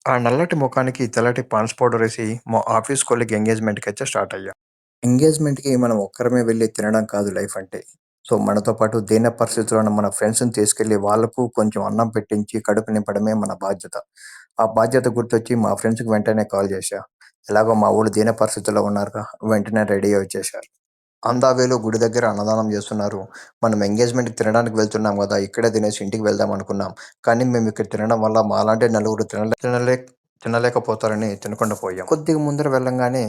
ఆ నల్లటి ముఖానికి తెల్లటి పాండ్స్ పౌడరేసి మా ఆఫీస్ కొలీగ్ ఎంగేజ్‌మెంట్‌కైతే స్టార్ట్ అయ్యాం. ఎంగేజ్‌మెంట్‌కి మనం ఒక్కరమే వెళ్లి తినడం కాదు లైఫ్ అంటే. సో, మనతో పాటు దీన పరిస్థితిలో ఉన్న మన ఫ్రెండ్స్‌ని తీసుకెళ్ళి వాళ్ళకు కొంచెం అన్నం పెట్టించి కడుపు నింపడమే మన బాధ్యత. ఆ బాధ్యత గుర్తొచ్చి మా ఫ్రెండ్స్‌కి వెంటనే కాల్ చేశా. ఎలాగో మా వోళ్ళు దీన పరిస్థితిలో ఉన్నారుగా, వెంటనే రెడీ అయ్యి వచ్చేశారు. అందావేలో గుడి దగ్గర అన్నదానం చేస్తున్నారు. మనం ఎంగేజ్‌మెంట్‌కి తినడానికి వెళ్తున్నాం గదా! ఇక్కడే తినేసి ఇంటికి వెళ్దాం అనుకున్నాం. కానీ మేమిక్కడ తినడం వల్ల మాలాంటి నలుగురు తినలేకపోతారని తినకుండా పోయాం. కొద్దిగా ముందర వెళ్ళంగానే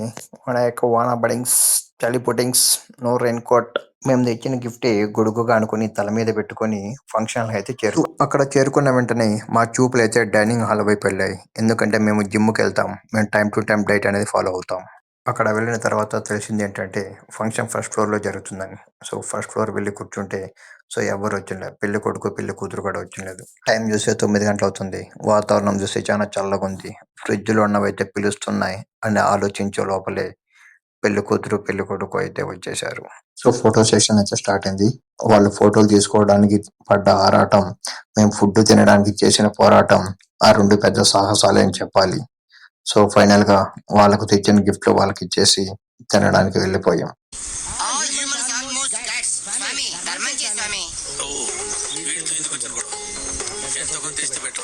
మన యొక్క వానా బడింగ్స్, చలి పుడ్డింగ్స్, నో రెయిన్ కోట్ మేము తెచ్చిన గిఫ్టే గొడుగుగా అనుకుని తల మీద పెట్టుకొని ఫంక్షన్ అయితే అక్కడ చేరుకున్న వెంటనే మా చూపులైతే డైనింగ్ హాల్ వైపు వెళ్ళాయి. ఎందుకంటే మేము జిమ్‌కెళ్తాం. మేము టైమ్ టు టైమ్ డైట్ అనేది ఫాలో అవుతాం. అక్కడ వెళ్ళిన తర్వాత తెలిసిందేంటంటే, ఫంక్షన్ ఫస్ట్ ఫ్లోర్‌లో జరుగుతుందని. సో, ఫస్ట్ ఫ్లోర్ వెళ్లి కూర్చుంటే, సో, ఎవ్వరు వచ్చుండరు. పెళ్ళికొడుకు, పెళ్ళికూతురు కూడా వచ్చుండదు. టైం చూస్తే 9 గంటలవుతుంది. వాతావరణం చూస్తే చానా చల్లగుంది. ఫ్రిడ్జ్‌లో ఉన్నవైతే పిలుస్తున్నాయి అని ఆలోచించే లోపలే పెళ్ళికూతురు, పెళ్ళికొడుకు అయితే వచ్చేశారు. సో, ఫోటో సెషన్ అయితే స్టార్ట్ అయింది. వాళ్ళు ఫోటోలు తీసుకోవడానికి పడ్డ ఆరాటం, మేము ఫుడ్ తినడానికి చేసిన పోరాటం, ఆ 2 పెద్ద సాహసాలే అని చెప్పాలి. సో, ఫైనల్‌గా వాళ్ళకు తెచ్చిన గిఫ్ట్‌లు వాళ్ళకిచ్చేసి తినడానికి వెళ్ళిపోయాం. All humans are almost cats. స్వామి ధర్మం చే స్వామి. వీటితో ఎందుకు వచ్చిన గొడవ ఎంతో కొంత తెచ్చి పెట్టు